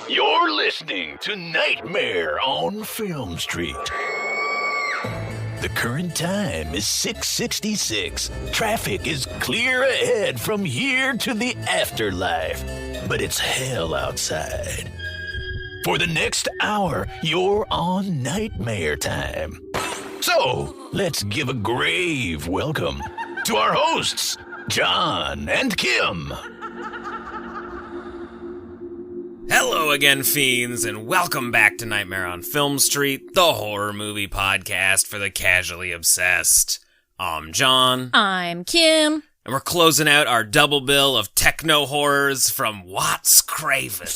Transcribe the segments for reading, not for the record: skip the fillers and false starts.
You're listening to Nightmare on Film Street. The current time is 6:66. Traffic is clear ahead from here to the afterlife, but it's hell outside. For the next hour, you're on Nightmare time. So, let's give a grave welcome to our hosts, Jon and Kim. Hello again, fiends, and welcome back to Nightmare on Film Street, the horror movie podcast for the casually obsessed. I'm Jon. I'm Kim. And we're closing out our double bill of techno horrors from Watts Craven.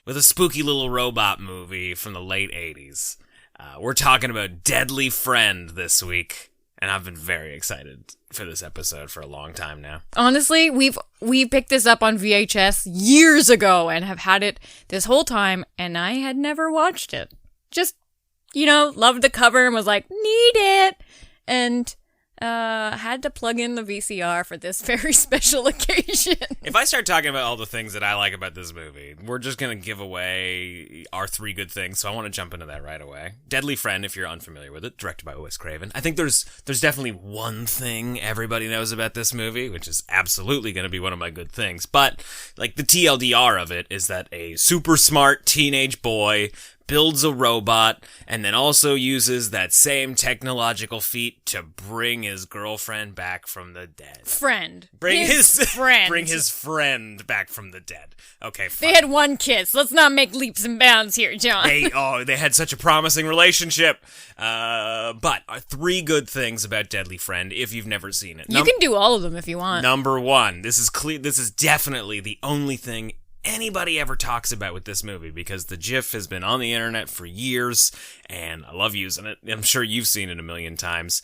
With a spooky little robot movie from the late 80s. We're talking about Deadly Friend this week, and I've been very excited for this episode for a long time now. Honestly, we picked this up on VHS years ago and have had it this whole time, and I had never watched it. Just, loved the cover and was like, need it! And had to plug in the VCR for this very special occasion. If I start talking about all the things that I like about this movie, we're just going to give away our three good things, so I want to jump into that right away. Deadly Friend, if you're unfamiliar with it, directed by Wes Craven. I think there's definitely one thing everybody knows about this movie, which is absolutely going to be one of my good things, but the TLDR of it is that a super smart teenage boy builds a robot, and then also uses that same technological feat to bring his girlfriend back from the dead. Bring his friend back from the dead. Okay, fine. They had one kiss. Let's not make leaps and bounds here, Jon. They had such a promising relationship. But three good things about Deadly Friend if you've never seen it. You can do all of them if you want. Number one, this is definitely the only thing anybody ever talks about with this movie, because the GIF has been on the internet for years, and I love using it. I'm sure you've seen it a million times.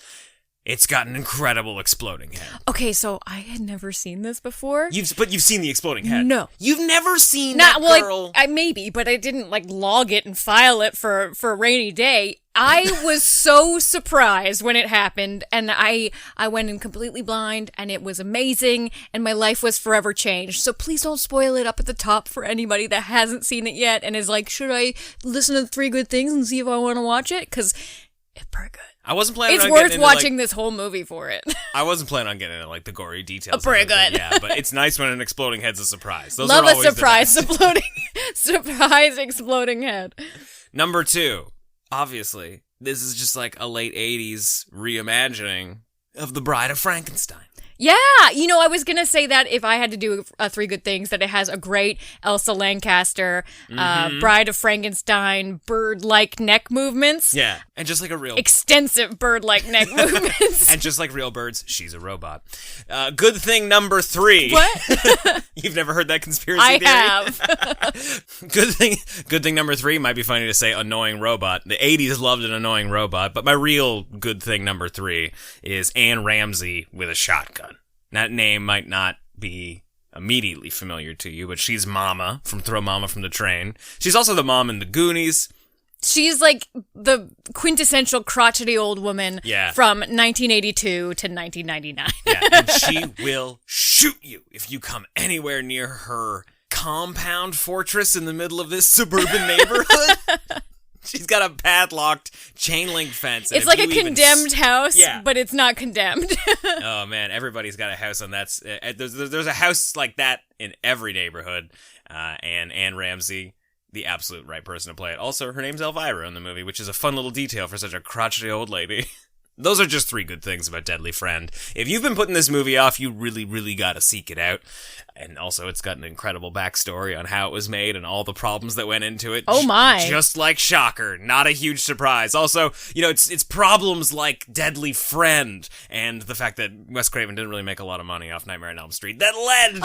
It's got an incredible exploding head. Okay, so I had never seen this before. But you've seen the exploding head. No. You've never seen that girl. I maybe, but I didn't log it and file it for a rainy day. I was so surprised when it happened, and I went in completely blind, and it was amazing, and my life was forever changed. So please don't spoil it up at the top for anybody that hasn't seen it yet and is like, should I listen to the three good things and see if I want to watch it? Because it's pretty good. I wasn't planning on getting into It's worth watching this whole movie for it. I wasn't planning on getting into the gory details. Pretty good. Yeah, but it's nice when an exploding head's a surprise. Those Love are a always surprise exploding head. Number two, obviously, this is just a late 80s reimagining of The Bride of Frankenstein. Yeah, I was going to say that if I had to do three good things, that it has a great Elsa Lancaster, Bride of Frankenstein, bird-like neck movements. Yeah, and just a real... extensive bird-like neck movements. And just like real birds, she's a robot. Good thing number three. What? You've never heard that conspiracy theory? I have. Good thing number three might be funny to say annoying robot. The 80s loved an annoying robot, but my real good thing number three is Anne Ramsey with a shotgun. That name might not be immediately familiar to you, but she's Mama from Throw Mama from the Train. She's also the mom in The Goonies. She's the quintessential crotchety old woman from 1982 to 1999. Yeah, and she will shoot you if you come anywhere near her compound fortress in the middle of this suburban neighborhood. She's got a padlocked chain link fence. It's like a condemned house, but it's not condemned. Oh man, everybody's got a house on that. There's a house like that in every neighborhood. And Anne Ramsey, the absolute right person to play it. Also, her name's Elvira in the movie, which is a fun little detail for such a crotchety old lady. Those are just three good things about Deadly Friend. If you've been putting this movie off, you really, really gotta seek it out. And also, it's got an incredible backstory on how it was made and all the problems that went into it. Oh my. Just like Shocker. Not a huge surprise. Also, it's problems like Deadly Friend and the fact that Wes Craven didn't really make a lot of money off Nightmare on Elm Street that led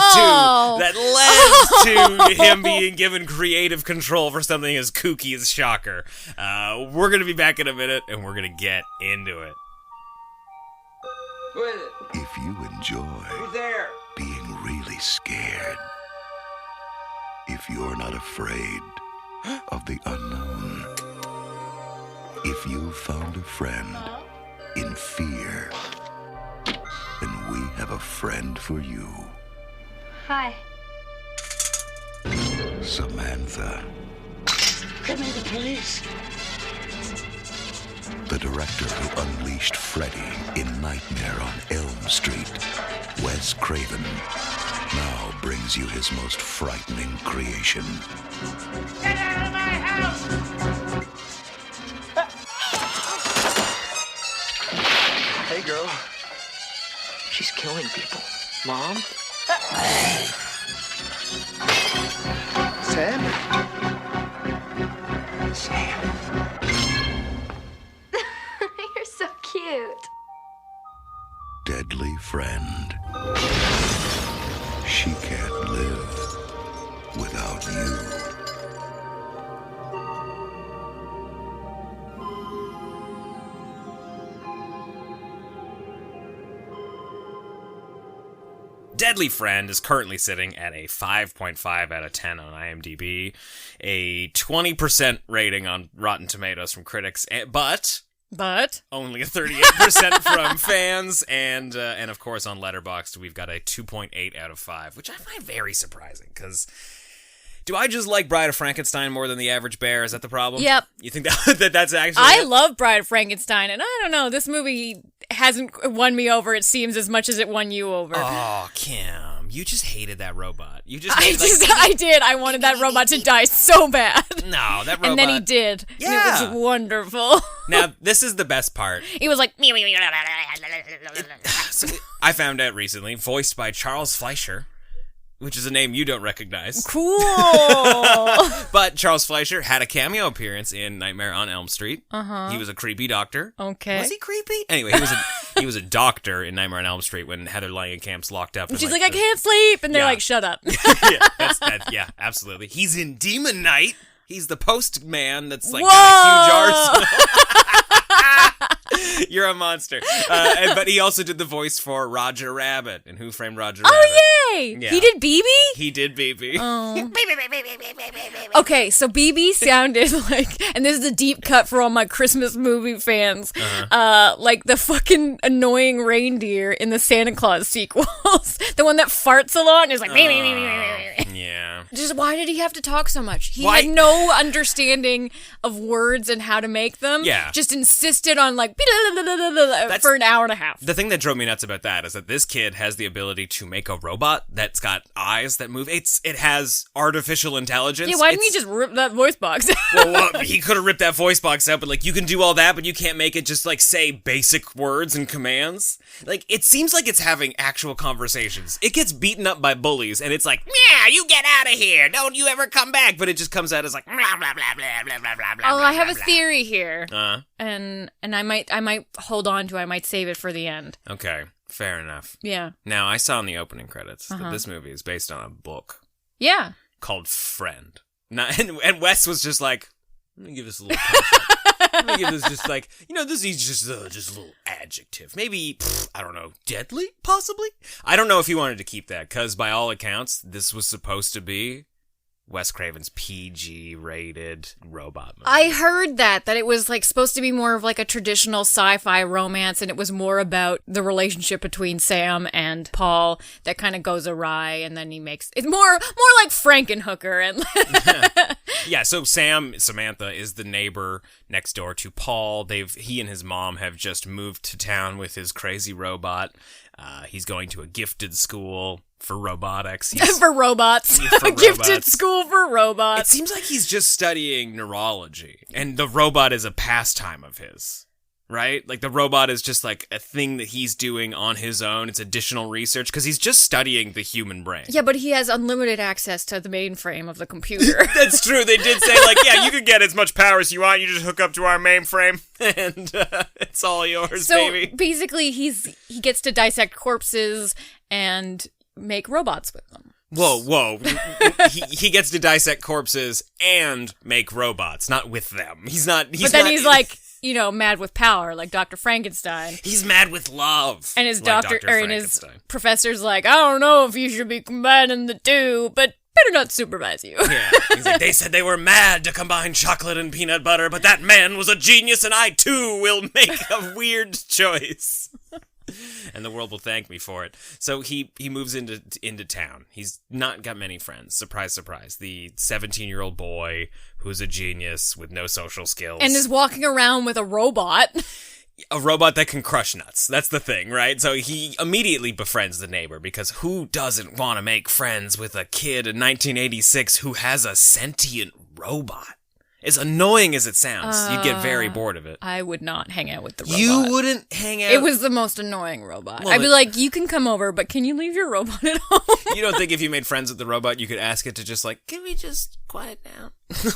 to him being given creative control for something as kooky as Shocker. We're gonna be back in a minute, and we're gonna get into it. Who is it? If you enjoy Who's there? being really scared, if you're not afraid of the unknown, if you've found a friend in fear, then we have a friend for you. Hi. Samantha. Get me the police. The director who unleashed Freddy in Nightmare on Elm Street, Wes Craven, now brings you his most frightening creation. Get out of my house! Hey, girl. She's killing people. Mom? Sam? Sam. You're so cute. Deadly friend. She can't live without you. Deadly Friend is currently sitting at a 5.5 out of 10 on IMDb, a 20% rating on Rotten Tomatoes from critics, but only a 38% from fans, and of course on Letterboxd we've got a 2.8 out of 5, which I find very surprising, because do I just like Bride of Frankenstein more than the average bear? Is that the problem? Yep. You think that's actually I it? love Bride of Frankenstein, and I don't know, this movie hasn't won me over, it seems, as much as it won you over. Oh, Kim, you just hated that robot. You just I did. I wanted that robot to die so bad. No, that robot. And then he did. Yeah. And it was wonderful. Now, this is the best part. He was like, I found out recently, voiced by Charles Fleischer, which is a name you don't recognize. cool. But Charles Fleischer had a cameo appearance in Nightmare on Elm Street. Uh-huh. He was a creepy doctor. Okay. Was he creepy? Anyway, he was a doctor in Nightmare on Elm Street when Heather Langenkamp's locked up. She's like, I can't sleep. And they're Yeah. like, shut up. Yeah, absolutely. He's in Demon Knight. He's the postman that's like Whoa! got a huge arsenal. You're a monster. But he also did the voice for Roger Rabbit in Who Framed Roger Rabbit. Oh, yay. Yeah. He did BB? He did BB. Oh. Okay, so BB sounded like, and this is a deep cut for all my Christmas movie fans, like the fucking annoying reindeer in the Santa Claus sequels. The one that farts a lot and is like, Yeah. just why did he have to talk so much? He Why- had no understanding of words and how to make them. Yeah. Just insisted on like, for an hour and a half. The thing that drove me nuts about that is that this kid has the ability to make a robot that's got eyes that move. It has artificial intelligence. Yeah, why didn't he just rip that voice box? Well, he could have ripped that voice box out, but like you can do all that, but you can't make it just like say basic words and commands. Like it seems like it's having actual conversations. It gets beaten up by bullies, and it's like, yeah, you get out of here. Don't you ever come back. But it just comes out as like, blah, blah, blah, blah, blah, blah, blah, Oh, blah, I have a blah. theory here. Uh-huh. And I might hold on to it. I might save it for the end. Okay, fair enough. Yeah. Now, I saw in the opening credits that this movie is based on a book Yeah. called Friend. And Wes was just like, let me give this a little punch. Let me give this just like, this is just a little adjective. Maybe, I don't know, deadly, possibly? I don't know if he wanted to keep that, because by all accounts, this was supposed to be Wes Craven's PG-rated robot movie. I heard that it was like supposed to be more of like a traditional sci-fi romance, and it was more about the relationship between Sam and Paul that kind of goes awry, and then he makes it's more like Frankenhooker and Yeah, so Samantha is the neighbor next door to Paul. He and his mom have just moved to town with his crazy robot. He's going to a gifted school for robotics. for robots. For Gifted robots. school for It robots. seems like he's just studying neurology, and the robot is a pastime of his, right? Like the robot is just like a thing that he's doing on his own. It's additional research because he's just studying the human brain. Yeah, but he has unlimited access to the mainframe of the computer. That's true. They did say, like, yeah, you can get as much power as you want. You just hook up to our mainframe, and it's all yours, So baby. basically, he gets to dissect corpses and make robots with them. Whoa. he gets to dissect corpses and make robots, not with them. He's He's like, mad with power, like Dr. Frankenstein. He's mad with love. And his like doctor, Dr. or and his Frankenstein. professor's like, I don't know if you should be combining the two, but better not supervise you. Yeah, he's like, they said they were mad to combine chocolate and peanut butter, but that man was a genius, and I too will make a weird choice. And the world will thank me for it. So he moves into town. He's not got many friends. Surprise, surprise. The 17-year-old boy who's a genius with no social skills. And is walking around with a robot. A robot that can crush nuts. That's the thing, right? So he immediately befriends the neighbor, because who doesn't want to make friends with a kid in 1986 who has a sentient robot? As annoying as it sounds, you'd get very bored of it. I would not hang out with the robot. You wouldn't hang out? It was the most annoying robot. Well, I'd be like, you can come over, but can you leave your robot at home? You don't think if you made friends with the robot, you could ask it to just like, can we just quiet down?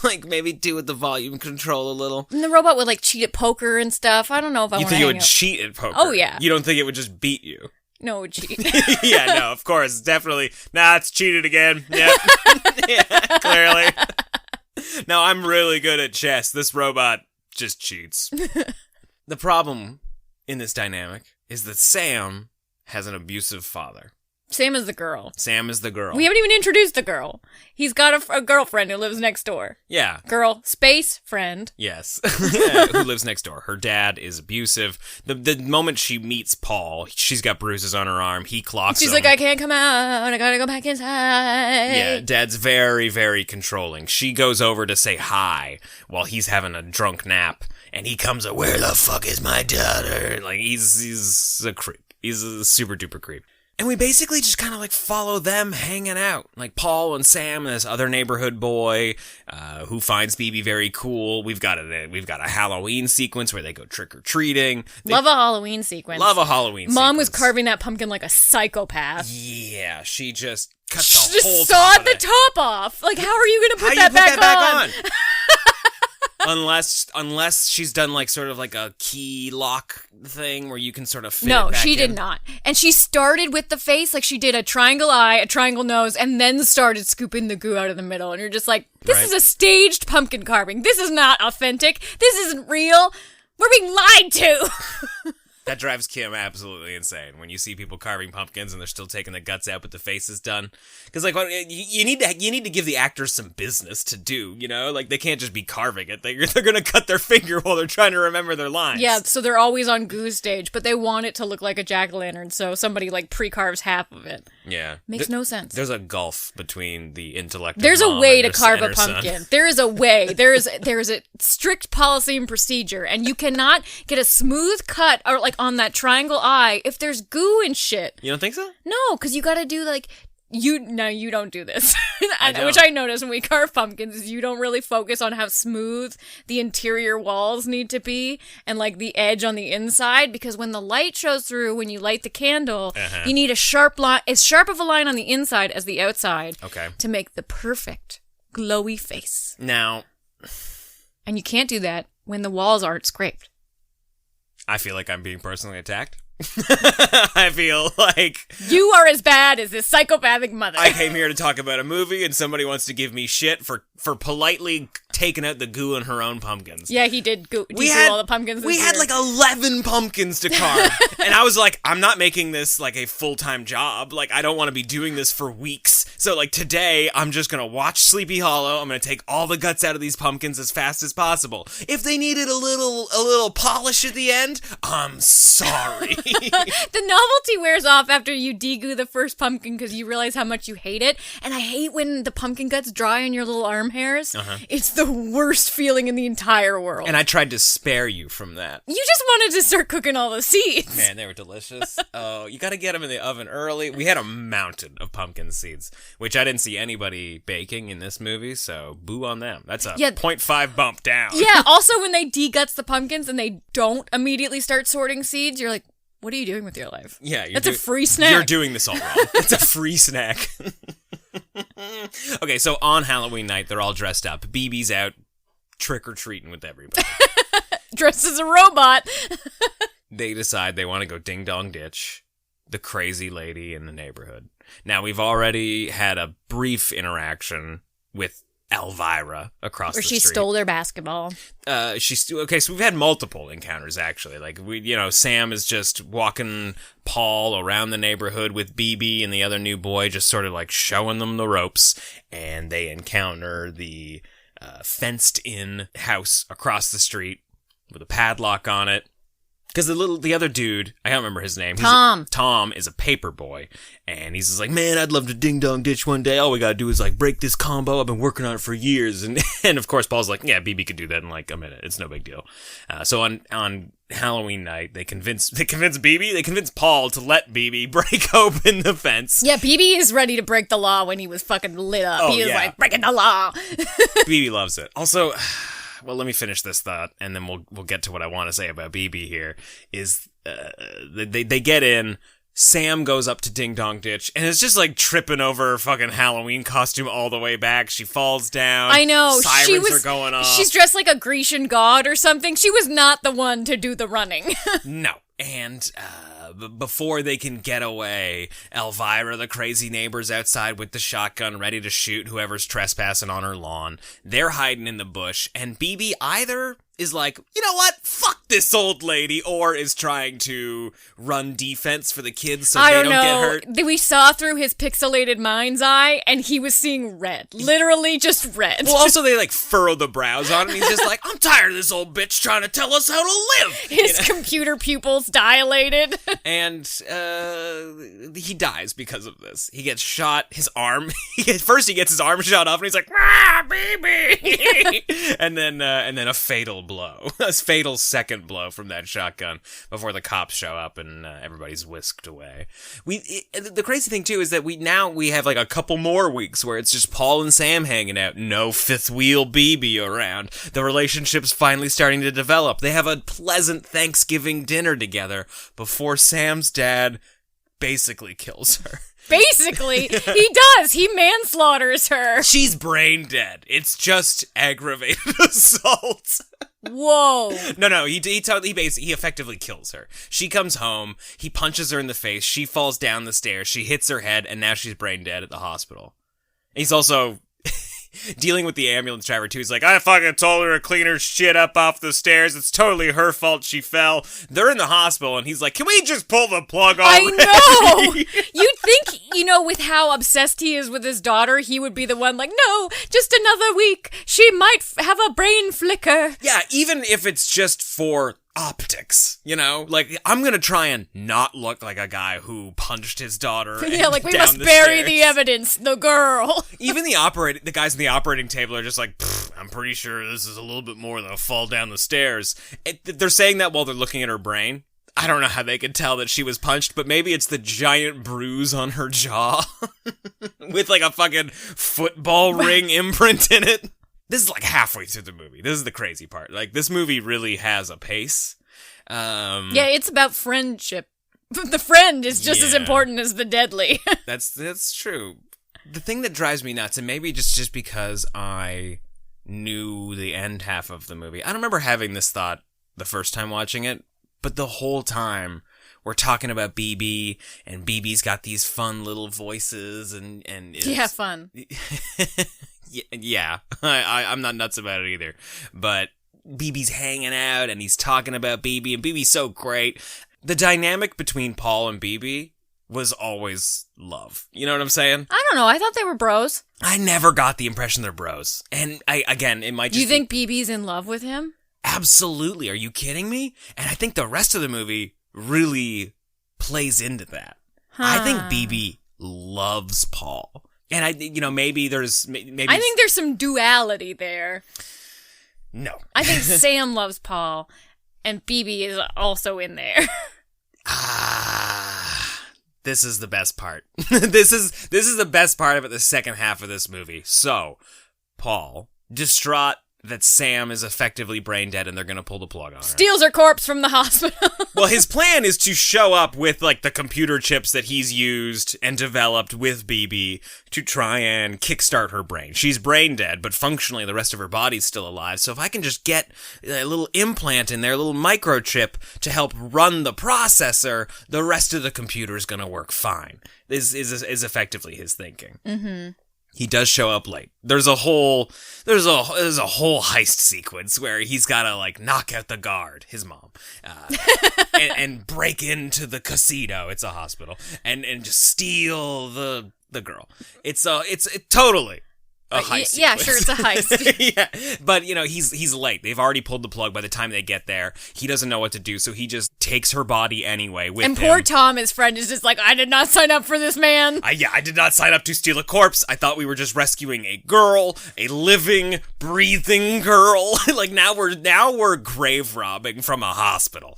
Like maybe do with the volume control a little? And the robot would like cheat at poker and stuff. I don't know if I want to You think it would out. cheat at poker? Oh, yeah. You don't think it would just beat you? No, it would cheat. Yeah, no, of course. Definitely. Nah, it's cheated again. Yep. Yeah, clearly. No, I'm really good at chess. This robot just cheats. The problem in this dynamic is that Sam has an abusive father. Sam is the girl. Sam is the girl. We haven't even introduced the girl. He's got a girlfriend who lives next door. Yeah. Girl, space, friend. Yes. Yeah, who lives next door. Her dad is abusive. The moment she meets Paul, she's got bruises on her arm. He clocks She's him. like, I can't come out. I gotta go back inside. Yeah, Dad's very, very controlling. She goes over to say hi while he's having a drunk nap, and he comes up, where the fuck is my daughter? Like, he's a creep. He's a super duper creep. And we basically just kind of like follow them hanging out. Like Paul and Sam and this other neighborhood boy who finds BB very cool. We've got a Halloween sequence where they go trick-or-treating. Love a Halloween sequence. Love a Halloween sequence. Mom was carving that pumpkin like a psychopath. Yeah, she just cut She the just whole sawed top of the it. top off. Like, how are you going to How put you that back on? Unless she's done like sort of like a key lock thing where you can sort of fit No, it back she in. did not. And she started with the face, like she did a triangle eye, a triangle nose, and then started scooping the goo out of the middle. And you're just like, this Right. is a staged pumpkin carving. This is not authentic. This isn't real. We're being lied to. That drives Kim absolutely insane when you see people carving pumpkins and they're still taking the guts out, but the face is done. Because like you need to give the actors some business to do, you know? Like they can't just be carving it. They're gonna cut their finger while they're trying to remember their lines. Yeah, so they're always on goo stage, but they want it to look like a jack-o'-lantern, so somebody like pre-carves half of it. Yeah, Makes no sense. There's a gulf between the intellect. There's of a mom way and to her- carve and a her son. pumpkin. There is a way. There is a strict policy and procedure, and you cannot get a smooth cut or like on that triangle eye if there's goo and shit. You don't think so? No, because you got to do like you don't do this, don't. which I notice when we carve pumpkins is you don't really focus on how smooth the interior walls need to be and like the edge on the inside, because when the light shows through when you light the candle, you need a sharp line, as sharp of a line on the inside as the outside, Okay. to make the perfect glowy face. Now, And you can't do that when the walls aren't scraped. I feel like I'm being personally attacked. I feel like You are as bad as this psychopathic mother. I came here to talk about a movie and somebody wants to give me shit for politely taking out the goo in her own pumpkins. Yeah, he did do all the pumpkins. We this had year. like 11 pumpkins to carve. And I was like, I'm not making this like a full-time job. Like, I don't want to be doing this for weeks. So like today, I'm just going to watch Sleepy Hollow. I'm going to take all the guts out of these pumpkins as fast as possible. If they needed a little polish at the end, I'm sorry. The novelty wears off after you degoo the first pumpkin because you realize how much you hate it. And I hate when the pumpkin guts dry on your little arm hairs. It's the worst feeling in the entire world. And I tried to spare you from that. You just wanted to start cooking all the seeds. Man, they were delicious. Oh, you got to get them in the oven early. We had a mountain of pumpkin seeds, which I didn't see anybody baking in this movie, so boo on them. That's a 0.5 bump down. Yeah, also when they deguts the pumpkins and they don't immediately start sorting seeds, you're like, what are you doing with your life? Yeah, That's a free snack. You're doing this all wrong. It's a free snack. Okay, so on Halloween night, they're all dressed up. BB's out trick-or-treating with everybody. Dressed as a robot. They decide they want to go ding-dong ditch the crazy lady in the neighborhood. Now, we've already had a brief interaction with Elvira across Or the she street. stole their basketball. Okay, so we've had multiple encounters actually. Like Sam is just walking Paul around the neighborhood with BB and the other new boy, just sort of like showing them the ropes, and they encounter the fenced-in house across the street with a padlock on it. Because the other dude, I can't remember his name. Tom is a paper boy, and he's just like, man, I'd love to ding dong ditch one day. All we gotta do is like break this combo. I've been working on it for years, and of course Paul's like, yeah, BB could do that in like a minute. It's no big deal. So on Halloween night, they convince Paul to let BB break open the fence. Yeah, BB is ready to break the law when he was fucking lit up. He was like, breaking the law. BB loves it. Also, well, let me finish this thought, and then we'll get to what I want to say about BB here. Is they get in, Sam goes up to Ding Dong Ditch, and it's just like tripping over her fucking Halloween costume all the way back. She falls down. I know. Sirens are going off. She's dressed like a Grecian god or something. She was not the one to do the running. No. And before they can get away, Elvira, the crazy neighbor's outside with the shotgun ready to shoot whoever's trespassing on her lawn. They're hiding in the bush, and BB either is like, you know what, fuck this old lady, or is trying to run defense for the kids so they don't get hurt. We saw through his pixelated mind's eye, and he was seeing red. Literally just red. Well, also they like furrow the brows on him. He's just like, I'm tired of this old bitch trying to tell us how to live. His computer pupils dilated. And he dies because of this. He gets shot, his arm, first he gets his arm shot off, and he's like, ah, baby! and then a fatal blow. A fatal second blow from that shotgun before the cops show up and everybody's whisked away. The crazy thing, too, is that we have like a couple more weeks where it's just Paul and Sam hanging out. No fifth wheel BB around. The relationship's finally starting to develop. They have a pleasant Thanksgiving dinner together before Sam's dad basically kills her. Basically, he does. He manslaughters her. She's brain dead. It's just aggravated assault. Whoa. No, he effectively kills her. She comes home, he punches her in the face, she falls down the stairs, she hits her head, and now she's brain dead at the hospital. He's also dealing with the ambulance driver, too. He's like, I fucking told her to clean her shit up off the stairs. It's totally her fault she fell. They're in the hospital, and he's like, can we just pull the plug already? I know! You'd think, with how obsessed he is with his daughter, he would be the one like, no, just another week. She might have a brain flicker. Yeah, even if it's just for optics, like I'm gonna try and not look like a guy who punched his daughter. Yeah, like we must bury the evidence, the girl. Even the guys in the operating table are just like, I'm pretty sure this is a little bit more than a fall down the stairs. They're saying that while they're looking at her brain. I don't know how they could tell that she was punched, but maybe it's the giant bruise on her jaw with like a fucking football ring imprint in it. This is like halfway through the movie. This is the crazy part. Like, this movie really has a pace. Yeah, it's about friendship. The friend is just as important as the deadly. That's true. The thing that drives me nuts, and maybe just because I knew the end half of the movie, I don't remember having this thought the first time watching it, but the whole time we're talking about BB, and BB's got these fun little voices, and fun. Yeah, I'm not nuts about it either. But BB's hanging out, and he's talking about BB, and BB's so great. The dynamic between Paul and BB was always love. You know what I'm saying? I don't know. I thought they were bros. I never got the impression they're bros. And it might just... Do you think BB's in love with him? Absolutely. Are you kidding me? And I think the rest of the movie really plays into that. I think BB loves Paul. And maybe there's... I think there's some duality there. No. I think Sam loves Paul, and BB is also in there. This is the best part. This is the best part of it, the second half of this movie. So, Paul, distraught that Sam is effectively brain dead and they're going to pull the plug on her. Steals her corpse from the hospital. Well, his plan is to show up with, like, the computer chips that he's used and developed with BB to try and kickstart her brain. She's brain dead, but functionally the rest of her body's still alive. So if I can just get a little implant in there, a little microchip to help run the processor, the rest of the computer is going to work fine. This is effectively his thinking. Mm-hmm. He does show up late. There's a whole heist sequence where he's gotta like knock out the guard, his mom, and break into the casino. It's a hospital, and just steal the girl. It's totally a heist. Yeah, sequence. sure, it's a heist. Yeah, but he's late. They've already pulled the plug by the time they get there. He doesn't know what to do, so he just takes her body anyway with him. And poor Tom, his friend, is just like, I did not sign up for this, man. I did not sign up to steal a corpse. I thought we were just rescuing a girl, a living, breathing girl. Like now we're grave robbing from a hospital.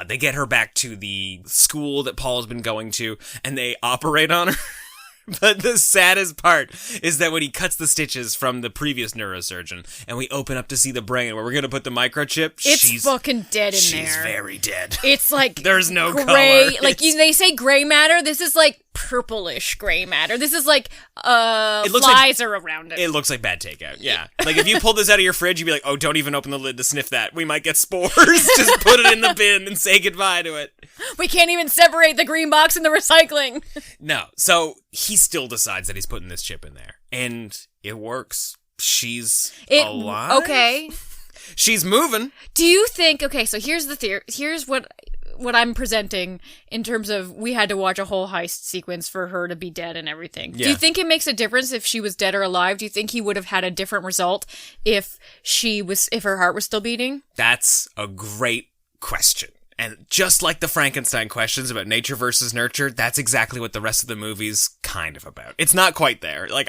They get her back to the school that Paul's been going to, and they operate on her. But the saddest part is that when he cuts the stitches from the previous neurosurgeon, and we open up to see the brain where we're going to put the microchip, It's fucking dead in there. She's very dead. It's like there's no gray, color. like they say gray matter. This is like purplish gray matter. This is like flies are around it. It looks like bad takeout. Yeah. Like if you pulled this out of your fridge, you'd be like, oh, don't even open the lid to sniff that. We might get spores. Just put it in the bin and say goodbye to it. We can't even separate the green box and the recycling. No. So he still decides that he's putting this chip in there. And it works. She's alive. Okay. She's moving. Do you think, okay, so here's the theory. Here's what I'm presenting in terms of we had to watch a whole heist sequence for her to be dead and everything. Yeah. Do you think it makes a difference if she was dead or alive? Do you think he would have had a different result if her heart was still beating? That's a great question. And just like the Frankenstein questions about nature versus nurture, that's exactly what the rest of the movie's kind of about. It's not quite there. Like,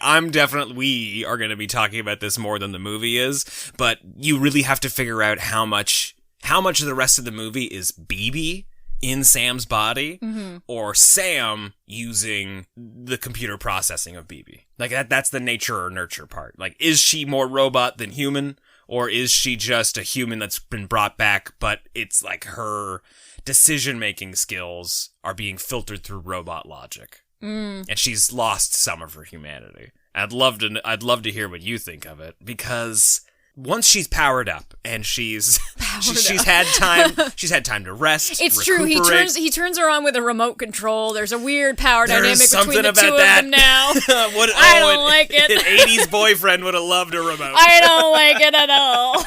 we are going to be talking about this more than the movie is, but you really have to figure out how much of the rest of the movie is BB in Sam's body, or Sam using the computer processing of BB. Like, that's the nature or nurture part. Like, is she more robot than human? Or is she just a human that's been brought back, but it's like her decision-making skills are being filtered through robot logic. And she's lost some of her humanity. I'd love to hear what you think of it, because once she's powered up and she's had time to rest. It's recuperate. true. He turns her on with a remote control. There's a weird power dynamic between the two of that. them now. I don't like it. An 80s boyfriend would have loved a remote. I don't like it at all.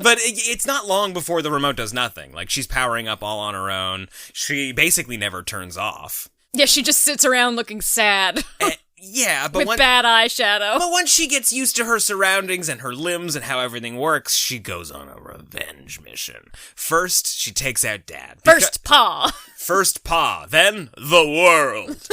But it's not long before the remote does nothing. Like, she's powering up all on her own. She basically never turns off. Yeah, she just sits around looking sad. Yeah, but with bad eyeshadow. But once she gets used to her surroundings and her limbs and how everything works, she goes on a revenge mission. First, she takes out Dad. First paw, then the world.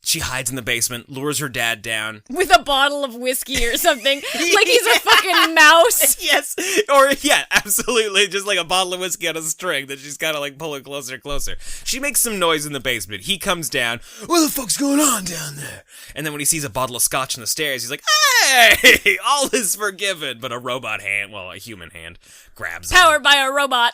She hides in the basement, lures her dad down. With a bottle of whiskey or something. Like he's a fucking mouse. Yes. Or, yeah, absolutely. Just like a bottle of whiskey on a string that she's kind of like pulling closer and closer. She makes some noise in the basement. He comes down. What the fuck's going on down there? And then when he sees a bottle of scotch on the stairs, he's like, hey, all is forgiven. But a human hand, grabs him. Powered by a robot.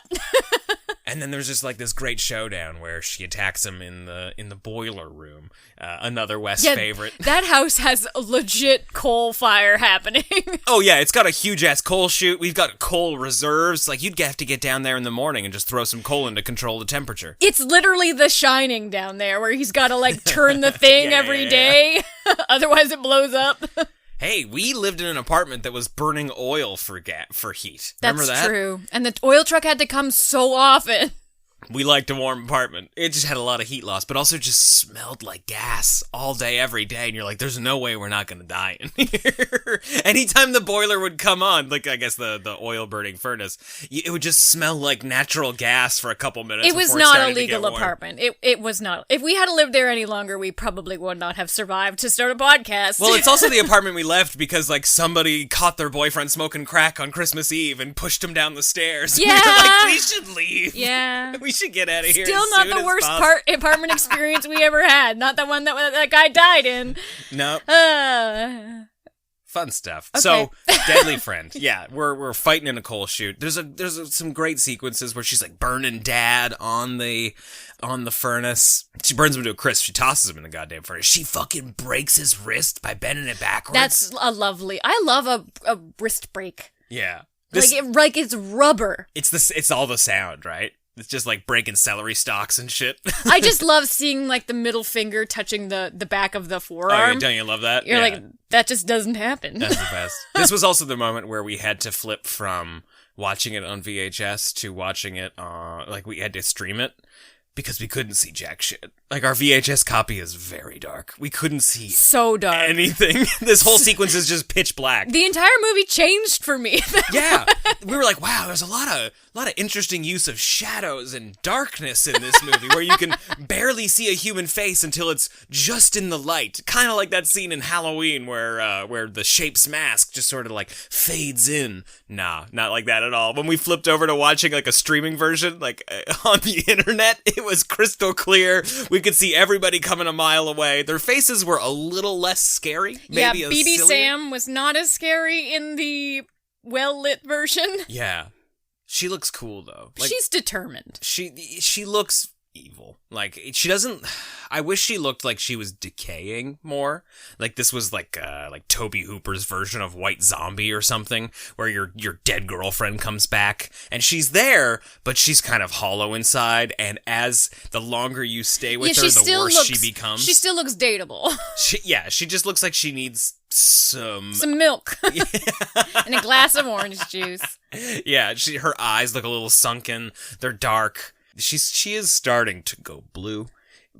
And then there's just like this great showdown where she attacks him in the boiler room. Another Wes favorite. That house has a legit coal fire happening. Oh yeah, it's got a huge ass coal chute. We've got coal reserves. Like, you'd have to get down there in the morning and just throw some coal in to control the temperature. It's literally The Shining down there, where he's got to like turn the thing every day. Otherwise it blows up. Hey, we lived in an apartment that was burning oil for heat. Remember that? That's true. And the oil truck had to come so often. We liked a warm apartment. It just had a lot of heat loss, but also just smelled like gas all day, every day. And you're like, there's no way we're not going to die in here. Anytime the boiler would come on, like I guess the oil burning furnace, it would just smell like natural gas for a couple minutes. It was not a legal apartment. It was not. If we had lived there any longer, we probably would not have survived to start a podcast. Well, it's also the apartment we left because like somebody caught their boyfriend smoking crack on Christmas Eve and pushed him down the stairs. Yeah. We were like, we should leave. Yeah. We should get out of here. Still not the worst apartment experience we ever had. Not the one that guy died in. No. Fun stuff. Okay. So, Deadly Friend. Yeah, we're fighting in a coal chute. There's some great sequences where she's like burning Dad on the furnace. She burns him to a crisp. She tosses him in the goddamn furnace. She fucking breaks his wrist by bending it backwards. That's a lovely. I love a wrist break. Yeah. Like it's rubber. It's all the sound, right? It's just like breaking celery stalks and shit. I just love seeing like the middle finger touching the back of the forearm. Oh, don't you love that? You're like, that just doesn't happen. That's the best. This was also the moment where we had to flip from watching it on VHS to watching it like we had to stream it. because we couldn't see jack shit. Like, our VHS copy is very dark. We couldn't see So dark. anything. This whole sequence is just pitch black. The entire movie changed for me. Yeah. We were like, wow, there's a lot of interesting use of shadows and darkness in this movie where you can barely see a human face until it's just in the light. Kind of like that scene in Halloween where the Shape's mask just sort of like fades in. Nah, not like that at all. When we flipped over to watching like a streaming version, like on the internet, it was crystal clear. We could see everybody coming a mile away. Their faces were a little less scary. Maybe yeah, a BB sillier. Sam was not as scary in the well-lit version. Yeah. She looks cool though. Like, She's determined. she looks evil. Like, she doesn't. I wish she looked like she was decaying more. Like, this was like Toby Hooper's version of White Zombie or something, where your dead girlfriend comes back and she's there, but she's kind of hollow inside. And as the longer you stay with her, the worse she becomes. She still looks dateable. She just looks like she needs some milk and a glass of orange juice. Yeah, her eyes look a little sunken. They're dark. She is starting to go blue.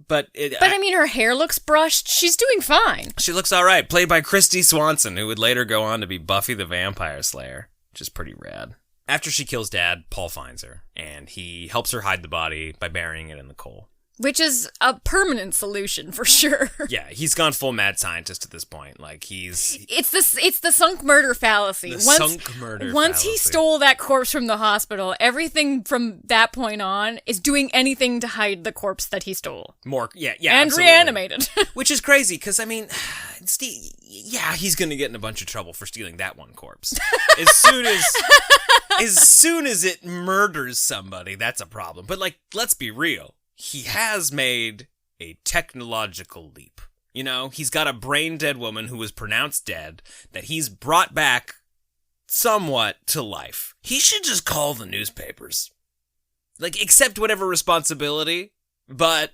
But I mean, her hair looks brushed. She's doing fine. She looks all right. Played by Christy Swanson, who would later go on to be Buffy the Vampire Slayer, which is pretty rad. After she kills Dad, Paul finds her, and he helps her hide the body by burying it in the coal. Which is a permanent solution for sure. Yeah, he's gone full mad scientist at this point. Like, it's the sunk murder fallacy. Once he stole that corpse from the hospital, everything from that point on is doing anything to hide the corpse that he stole. Yeah, and absolutely. reanimated. Which is crazy, because, I mean, he's going to get in a bunch of trouble for stealing that one corpse. As soon as it murders somebody, that's a problem. But, like, let's be real. He has made a technological leap. You know, he's got a brain-dead woman who was pronounced dead that he's brought back somewhat to life. He should just call the newspapers. Like, accept whatever responsibility, but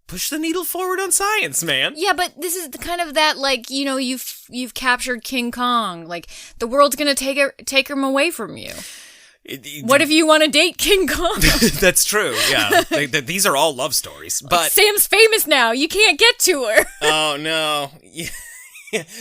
push the needle forward on science, man. Yeah, but this is the kind of that, like, you know, you've captured King Kong. Like, the world's gonna take him away from you. What if you want to date King Kong? That's true, yeah. These are all love stories. But Sam's famous now. You can't get to her. Oh, no.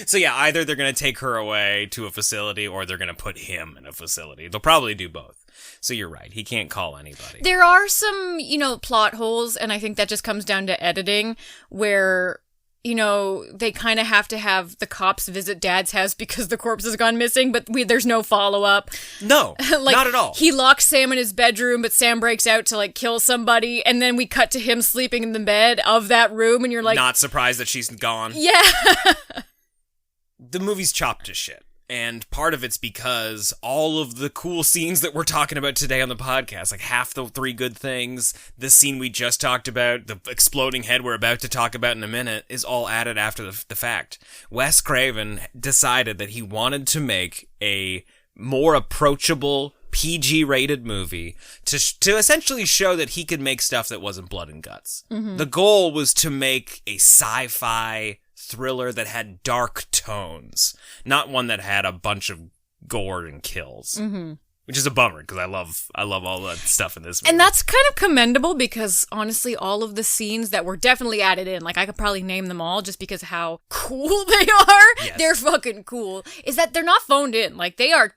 So, yeah, either they're going to take her away to a facility or they're going to put him in a facility. They'll probably do both. So you're right. He can't call anybody. There are some, plot holes, and I think that just comes down to editing, where they kind of have to have the cops visit Dad's house because the corpse has gone missing, but there's no follow-up. No, not at all. He locks Sam in his bedroom, but Sam breaks out to, like, kill somebody, and then we cut to him sleeping in the bed of that room, and you're like... Not surprised that she's gone. Yeah. The movie's chopped to shit. And part of it's because all of the cool scenes that we're talking about today on the podcast, like half the three good things, this scene we just talked about, the exploding head we're about to talk about in a minute, is all added after the fact. Wes Craven decided that he wanted to make a more approachable, PG-rated movie to essentially show that he could make stuff that wasn't blood and guts. Mm-hmm. The goal was to make a sci-fi thriller that had dark tones, not one that had a bunch of gore and kills. Mm-hmm. Which is a bummer, because I love all that stuff in this movie. And that's kind of commendable, because honestly, all of the scenes that were definitely added in, like, I could probably name them all just because of how cool they are. Yes. They're fucking cool. Is that they're not phoned in. Like, they are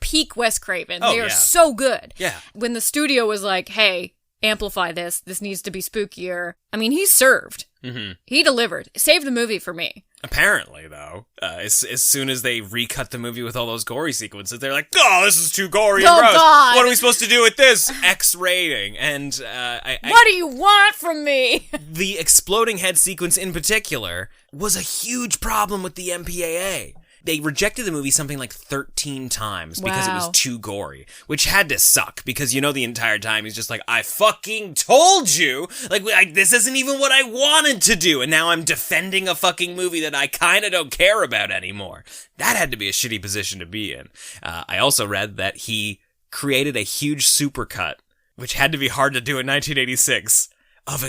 peak Wes Craven. They are so good. Yeah. When the studio was like, hey, amplify this needs to be spookier, I mean, he served. Mm-hmm. He delivered. Saved the movie for me. Apparently, though, as soon as they recut the movie with all those gory sequences, they're like, oh, this is too gory and gross. God. What are we supposed to do with this? X rating. And what do you want from me? The exploding head sequence in particular was a huge problem with the MPAA. They rejected the movie something like 13 times because it was too gory, which had to suck, because the entire time he's just like, I fucking told you! Like, this isn't even what I wanted to do, and now I'm defending a fucking movie that I kind of don't care about anymore. That had to be a shitty position to be in. I also read that he created a huge supercut, which had to be hard to do in 1986, of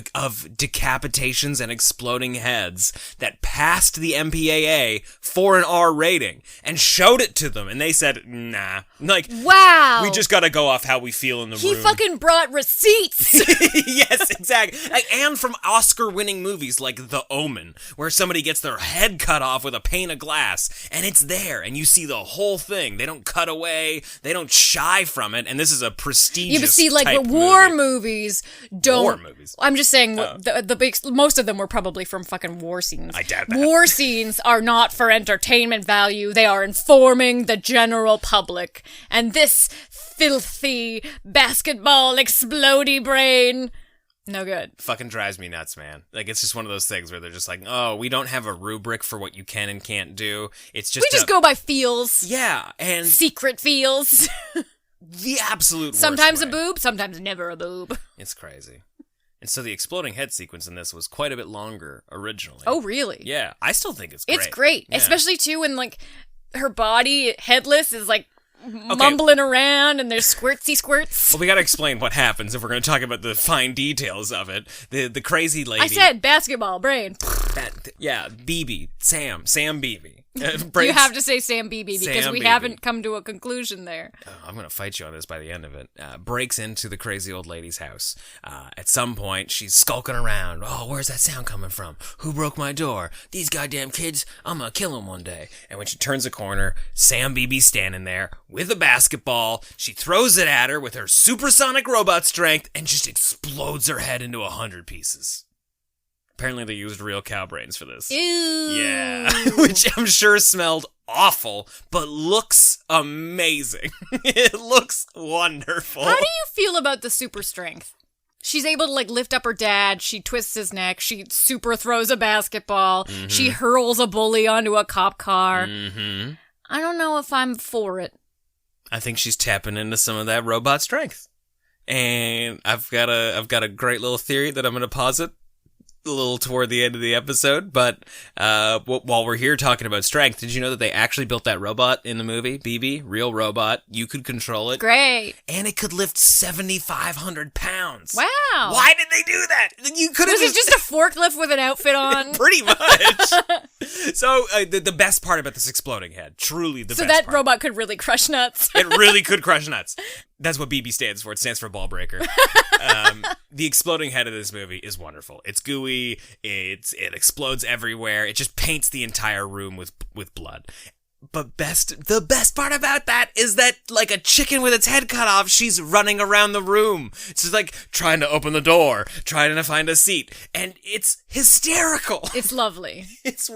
decapitations and exploding heads that passed the MPAA for an R rating and showed it to them, and they said, nah. Like, wow. We just gotta go off how we feel in the room. He fucking brought receipts. Yes, exactly. And from Oscar-winning movies like The Omen, where somebody gets their head cut off with a pane of glass, and it's there, and you see the whole thing. They don't cut away, they don't shy from it, and this is a prestigious Yeah, but see, like, type the war movie. movies don't... War movies? I'm just saying, the big... Most of them were probably from fucking war scenes. I doubt that. War scenes are not for entertainment value. They are informing the general public. And this filthy basketball explodey brain... No good. Fucking drives me nuts, man. Like, it's just one of those things where they're just like, oh, we don't have a rubric for what you can and can't do. It's just... We just go by feels. Yeah, and... Secret feels. The absolute worst Sometimes way. a boob, sometimes never a boob. It's crazy. And so the exploding head sequence in this was quite a bit longer originally. Oh, really? Yeah, I still think it's great. It's great. Yeah. Especially, too, when, like, her body, headless, is, like, mumbling around and there's squirtsy squirts. Well, we gotta explain what happens if we're gonna talk about the fine details of it. The crazy lady... I said basketball brain. BB. Sam Beebe. You have to say Sam Beebe because Sam we Beebe. haven't come to a conclusion there. I'm going to fight you on this by the end of it. Breaks into the crazy old lady's house. At some point, she's skulking around. Oh, where's that sound coming from? Who broke my door? These goddamn kids. I'm going to kill them one day. And when she turns a corner, Sam Beebe's standing there with a basketball. She throws it at her with her supersonic robot strength and just explodes her head into 100 pieces. Apparently they used real cow brains for this. Ew. Yeah, which I'm sure smelled awful, but looks amazing. It looks wonderful. How do you feel about the super strength? She's able to, like, lift up her dad. She twists his neck. She super throws a basketball. Mm-hmm. She hurls a bully onto a cop car. Mm-hmm. I don't know if I'm for it. I think she's tapping into some of that robot strength. And I've got a great little theory that I'm going to posit a little toward the end of the episode, but while we're here talking about strength, did you know that they actually built that robot in the movie? BB, real robot. You could control it. Great. And it could lift 7,500 pounds. Wow. Why did they do that? You could have Was it just a forklift with an outfit on? Pretty much. So the best part about this exploding head, truly the best part. So that robot could really crush nuts. It really could crush nuts. That's what BB stands for. It stands for ball breaker. The exploding head of this movie is wonderful. It's gooey. It explodes everywhere. It just paints the entire room with blood. But the best part about that is that, like a chicken with its head cut off, she's running around the room. She's like trying to open the door, trying to find a seat, and it's hysterical. It's lovely. It's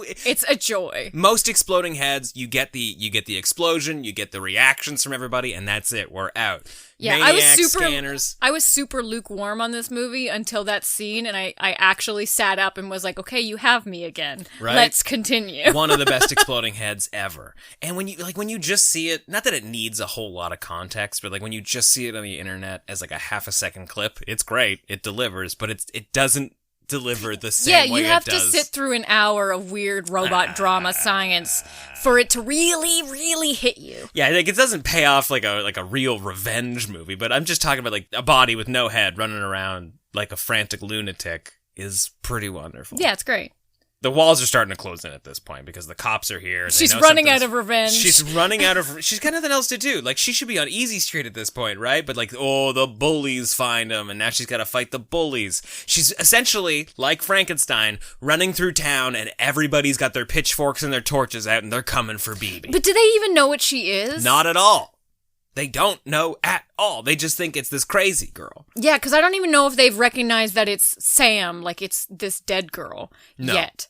a joy. Most exploding heads, you get the explosion, you get the reactions from everybody, and that's it. We're out. Yeah, Maniacs, scanners. I was super lukewarm on this movie until that scene, and I actually sat up and was like, okay, you have me again. Right? Let's continue. One of the best exploding heads ever. And when you just see it, not that it needs a whole lot of context, but like when you just see it on the internet as like a half a second clip, it's great. It delivers, but it doesn't deliver the same way it does. Yeah, you have to sit through an hour of weird robot drama science for it to really, really hit you. Yeah, like it doesn't pay off like a real revenge movie, but I'm just talking about like a body with no head running around like a frantic lunatic is pretty wonderful. Yeah, it's great. The walls are starting to close in at this point because the cops are here. She's running out of revenge. She's running out of... She's got nothing else to do. Like, she should be on Easy Street at this point, right? But like, oh, the bullies find him, and now she's got to fight the bullies. She's essentially, like Frankenstein, running through town, and everybody's got their pitchforks and their torches out, and they're coming for BB. But do they even know what she is? Not at all. They don't know at all. They just think it's this crazy girl. Yeah, because I don't even know if they've recognized that it's Sam, like it's this dead girl, yet.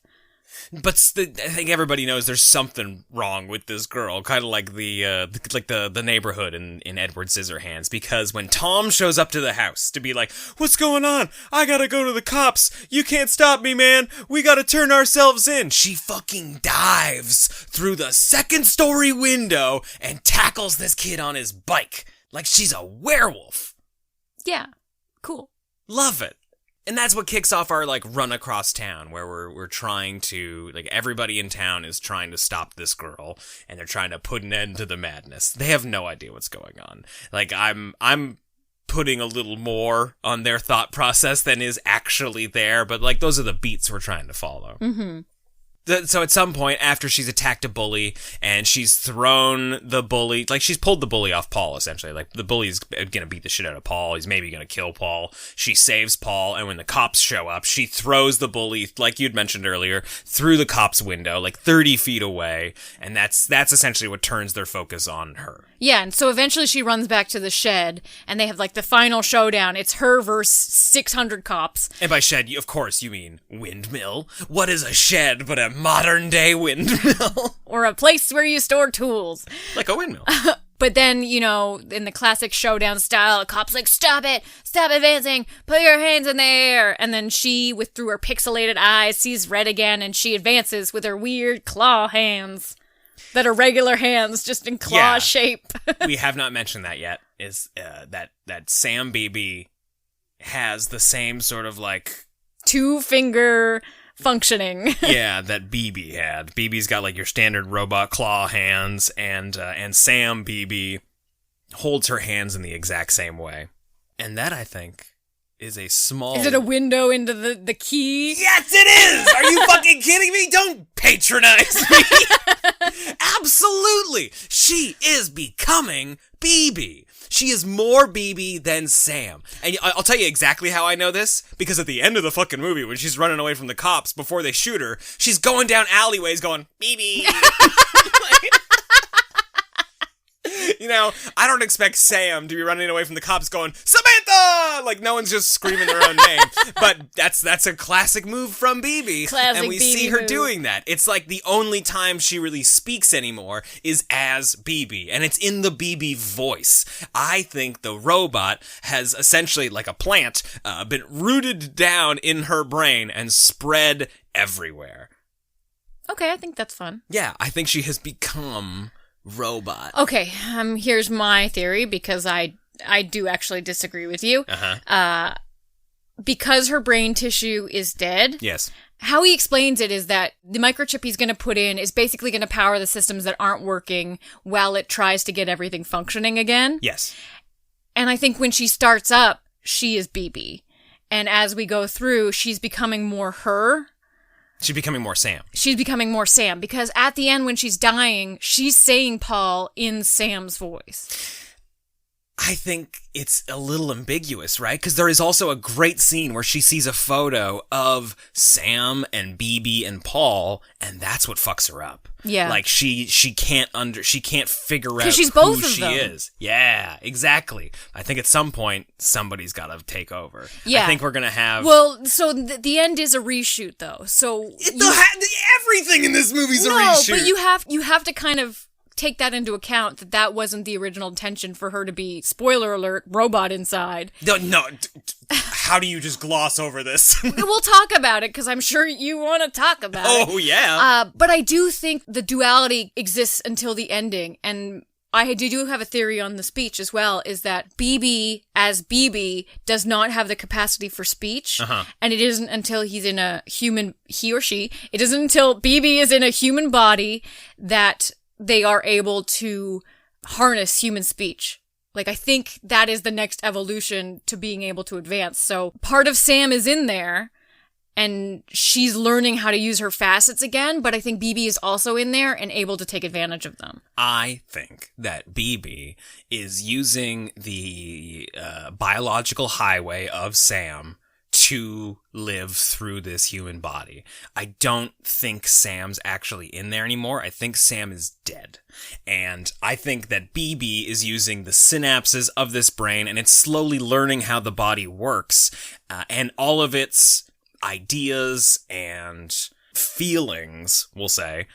But I think everybody knows there's something wrong with this girl, kind of like the neighborhood in Edward Scissorhands, because when Tom shows up to the house to be like, what's going on? I gotta go to the cops. You can't stop me, man. We gotta turn ourselves in. She fucking dives through the second-story window and tackles this kid on his bike like she's a werewolf. Yeah, cool. Love it. And that's what kicks off our, like, run across town, where we're trying to, like, everybody in town is trying to stop this girl, and they're trying to put an end to the madness. They have no idea what's going on. Like, I'm putting a little more on their thought process than is actually there, but like those are the beats we're trying to follow. Mm-hmm. So at some point, after she's attacked a bully and she's thrown the bully, like she's pulled the bully off Paul, essentially. Like the bully's gonna beat the shit out of Paul. He's maybe gonna kill Paul. She saves Paul, and when the cops show up, she throws the bully, like you'd mentioned earlier, through the cop's window, like 30 feet away. And that's essentially what turns their focus on her. Yeah, and so eventually she runs back to the shed, and they have like the final showdown. It's her versus 600 cops. And by shed, of course, you mean windmill. What is a shed but a modern-day windmill? Or a place where you store tools. Like a windmill. But then, you know, in the classic showdown style, the cop's like, stop advancing, put your hands in the air. And then she, through her pixelated eyes, sees red again, and she advances with her weird claw hands. That are regular hands, just in claw shape. We have not mentioned that yet, is that Sam Beebe has the same sort of like... 2-finger functioning. Yeah, that Beebe had. Beebe's got like your standard robot claw hands, and Sam Beebe holds her hands in the exact same way. And that, I think, is a small... Is it a window into the key? Yes, it is! Are you fucking kidding me? Don't patronize me! Absolutely! She is becoming BB. She is more BB than Sam. And I'll tell you exactly how I know this, because at the end of the fucking movie, when she's running away from the cops before they shoot her, she's going down alleyways going, BB. You know, I don't expect Sam to be running away from the cops going, Samantha! Like, no one's just screaming their own name. But that's a classic move from BB. Classic and we BB see her move. doing that. It's like the only time she really speaks anymore is as BB. And it's in the BB voice. I think the robot has essentially, like a plant, been rooted down in her brain and spread everywhere. Okay, I think that's fun. Yeah, I think she has become... robot. Okay, here's my theory, because I do actually disagree with you. Because her brain tissue is dead. Yes. How he explains it is that the microchip he's going to put in is basically going to power the systems that aren't working while it tries to get everything functioning again. Yes. And I think when she starts up, she is BB. And as we go through, she's becoming more her. She's becoming more Sam. She's becoming more Sam, because at the end when she's dying, she's saying Paul in Sam's voice. I think it's a little ambiguous, right? Because there is also a great scene where she sees a photo of Sam and BB and Paul, and that's what fucks her up. Yeah. Like she can't figure out she's who both of she them. is. Yeah, exactly. I think at some point somebody's got to take over. Yeah. I think we're gonna have. Well, so the end is a reshoot, though. So everything in this movie's a no, reshoot. but you have to kind of take that into account, that wasn't the original intention for her to be, spoiler alert, robot inside. No. How do you just gloss over this? We'll talk about it, because I'm sure you want to talk about it. Oh, yeah. But I do think the duality exists until the ending, and I do have a theory on the speech as well, is that BB, as BB, does not have the capacity for speech, and it isn't until he's in a human, he or she, it isn't until BB is in a human body that they are able to harness human speech. Like, I think that is the next evolution to being able to advance. So part of Sam is in there, and she's learning how to use her facets again, but I think BB is also in there and able to take advantage of them. I think that BB is using the biological highway of Sam to live through this human body. I don't think Sam's actually in there anymore. I think Sam is dead. And I think that BB is using the synapses of this brain, and it's slowly learning how the body works. And all of its ideas and feelings, we'll say,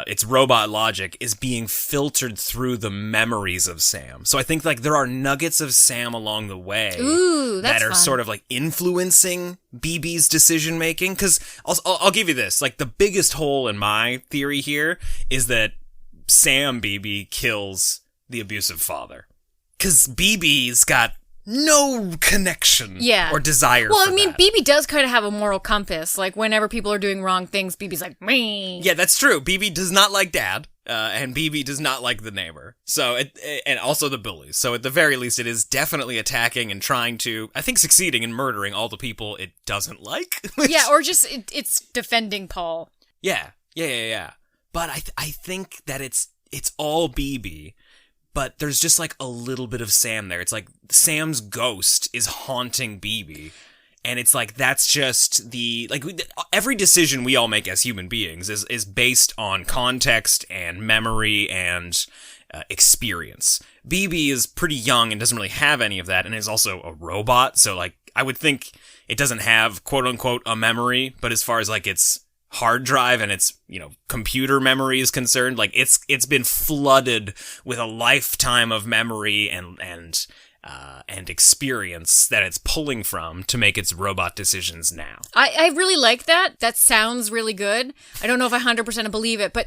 its robot logic is being filtered through the memories of Sam. So I think like there are nuggets of Sam along the way that are fun. sort of like influencing BB's decision making. Because I'll give you this, like the biggest hole in my theory here is that Sam BB kills the abusive father. Because BB's got no connection or desire well, for I mean, that. BB does kind of have a moral compass. Like, whenever people are doing wrong things, BB's like, me. Yeah, that's true. BB does not like dad. and BB does not like the neighbor. So, and also the bullies. So at the very least, it is definitely attacking and trying to, I think, succeeding in murdering all the people it doesn't like. Yeah, or just it's defending Paul. Yeah. But I think that it's all BB, but there's just like a little bit of Sam there. It's like Sam's ghost is haunting BB. And it's like, that's just every decision we all make as human beings is based on context and memory and experience. BB is pretty young and doesn't really have any of that, and is also a robot. So like, I would think it doesn't have quote unquote a memory, but as far as like its hard drive and its, computer memory is concerned, like it's been flooded with a lifetime of memory and experience that it's pulling from to make its robot decisions now. I really like that. That sounds really good. I don't know if I 100% believe it, but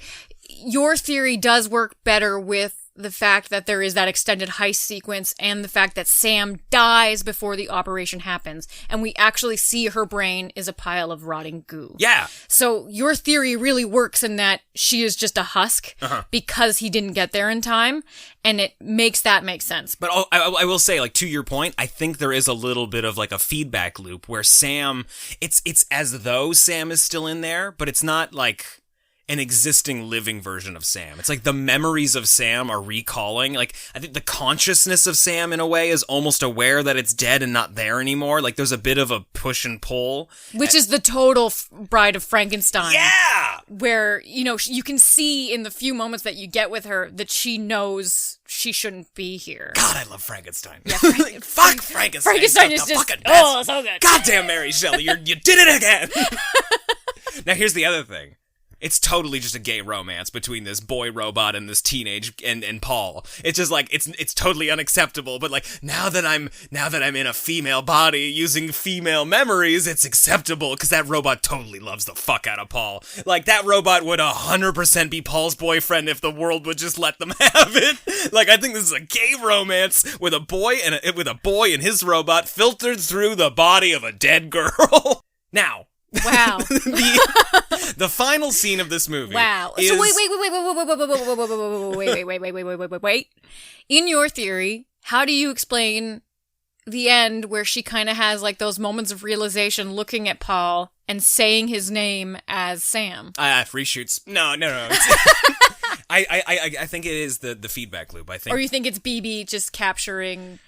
your theory does work better with the fact that there is that extended heist sequence and the fact that Sam dies before the operation happens, and we actually see her brain is a pile of rotting goo. Yeah. So your theory really works in that she is just a husk because he didn't get there in time, and it makes that make sense. But I will say, like, to your point, I think there is a little bit of like a feedback loop where Sam, it's as though Sam is still in there, but it's not like an existing living version of Sam. It's like the memories of Sam are recalling. Like, I think the consciousness of Sam in a way is almost aware that it's dead and not there anymore. Like, there's a bit of a push and pull. Which is the total Bride of Frankenstein. Yeah! Where, you can see in the few moments that you get with her that she knows she shouldn't be here. God, I love Frankenstein. Yeah, Fuck Frankenstein. Frankenstein is just, so good. Goddamn Mary Shelley, you did it again! Now, here's the other thing. It's totally just a gay romance between this boy robot and this teenage and Paul. It's just like it's totally unacceptable, but like now that I'm in a female body using female memories, it's acceptable because that robot totally loves the fuck out of Paul. Like that robot would 100% be Paul's boyfriend if the world would just let them have it. Like I think this is a gay romance with a boy and his robot filtered through the body of a dead girl. Now, wow. The final scene of this movie. Wow. Is... So wait. In your theory, how do you explain the end where she kind of has like those moments of realization looking at Paul and saying his name as Sam? Reshoots. No. I think it is the feedback loop. I think. Or you think it's BB just capturing...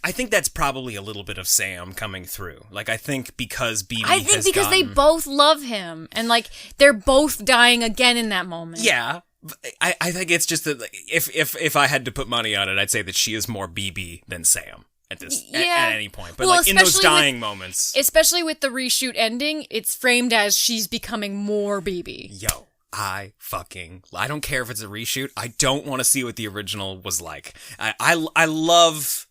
I think that's probably a little bit of Sam coming through. Like, I think because BB they both love him. And, like, they're both dying again in that moment. Yeah. I think it's just that if I had to put money on it, I'd say that she is more BB than Sam at any point. But, like, in those dying moments. Especially with the reshoot ending, it's framed as she's becoming more BB. Yo. I don't care if it's a reshoot. I don't want to see what the original was like. I love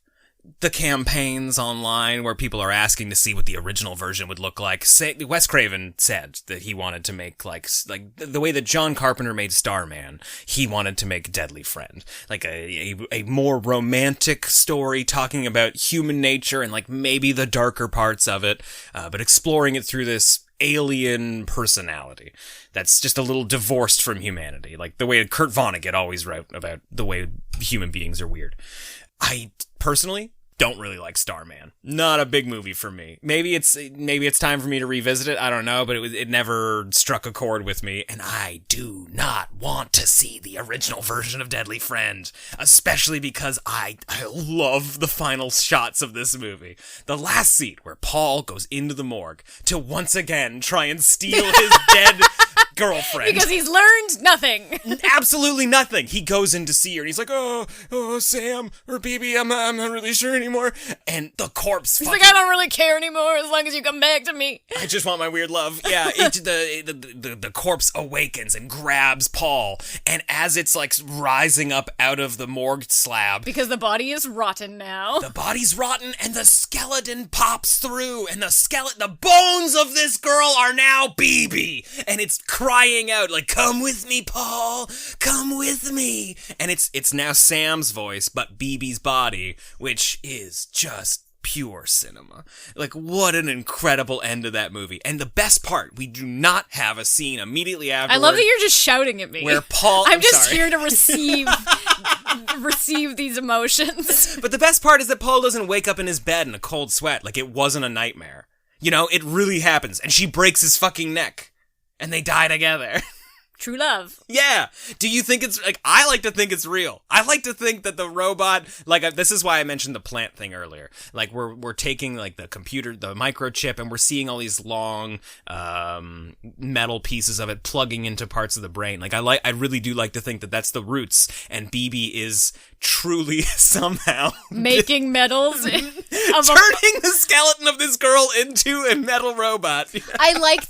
the campaigns online where people are asking to see what the original version would look like. Wes Craven said that he wanted to make like the way that John Carpenter made Starman, he wanted to make Deadly Friend. Like a more romantic story talking about human nature and like maybe the darker parts of it, but exploring it through this alien personality that's just a little divorced from humanity. Like the way Kurt Vonnegut always wrote about the way human beings are weird. I personally don't really like Starman. Not a big movie for me. Maybe it's time for me to revisit it. I don't know, but it never struck a chord with me, and I do not want to see the original version of Deadly Friend, especially because I love the final shots of this movie. The last scene where Paul goes into the morgue to once again try and steal his dead girlfriend. Because he's learned nothing. Absolutely nothing. He goes in to see her and he's like, oh, Sam or BB, I'm not really sure anymore. And the corpse He's like, I don't really care anymore as long as you come back to me. I just want my weird love. Yeah, the corpse awakens and grabs Paul. And as it's like rising up out of the morgue slab. Because the body is rotten now. The body's rotten and the skeleton pops through. And the bones of this girl are now BB. And it's crying out like, come with me, Paul, come with me. And it's now Sam's voice, but BB's body, which is just pure cinema. Like, what an incredible end to that movie. And the best part, we do not have a scene immediately after. I love that you're just shouting at me. Where Paul... I'm just sorry. here to receive these emotions. But the best part is that Paul doesn't wake up in his bed in a cold sweat. Like, it wasn't a nightmare. You know, it really happens. And she breaks his fucking neck. And they die together. True love. Yeah. Do you think it's, like, I like to think it's real. I like to think that the robot, like, this is why I mentioned the plant thing earlier. Like, we're taking, like, the computer, the microchip, and we're seeing all these long, metal pieces of it plugging into parts of the brain. Like, I really do like to think that that's the roots, and BB is truly somehow making metals turning the skeleton of this girl into a metal robot. I like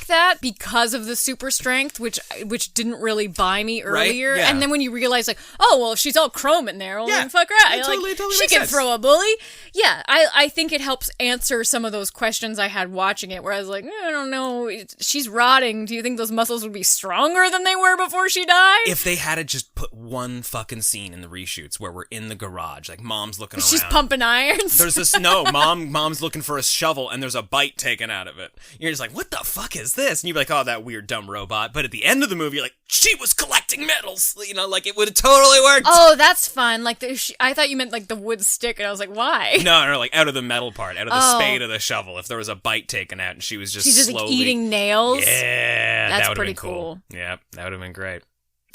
that because of the super strength, which didn't really buy me earlier. Right? Yeah. And then when you realize, like, oh well, if she's all chrome in there, well, then fuck her out. Totally she makes can sense. throw a bully. Yeah, I think it helps answer some of those questions I had watching it, where I was like, I don't know, she's rotting. Do you think those muscles would be stronger than they were before she died? If they had to just put one fucking scene in the reshoots where we're in the garage, like mom's looking around. She's pumping irons. There's this, mom's looking for a shovel and there's a bite taken out of it. You're just like, what the fuck is this? And you'd be like, oh, that weird dumb robot. But at the end of the movie, you're like, she was collecting metals. You know, like it would have totally worked. Oh, that's fun. Like I thought you meant like the wood stick, and I was like, why? No, like out of the metal part, out of the spade or the shovel. If there was a bite taken out and she was just she's just slowly like, eating nails. Yeah, That's that would have pretty been cool. cool. Yeah, that would have been great.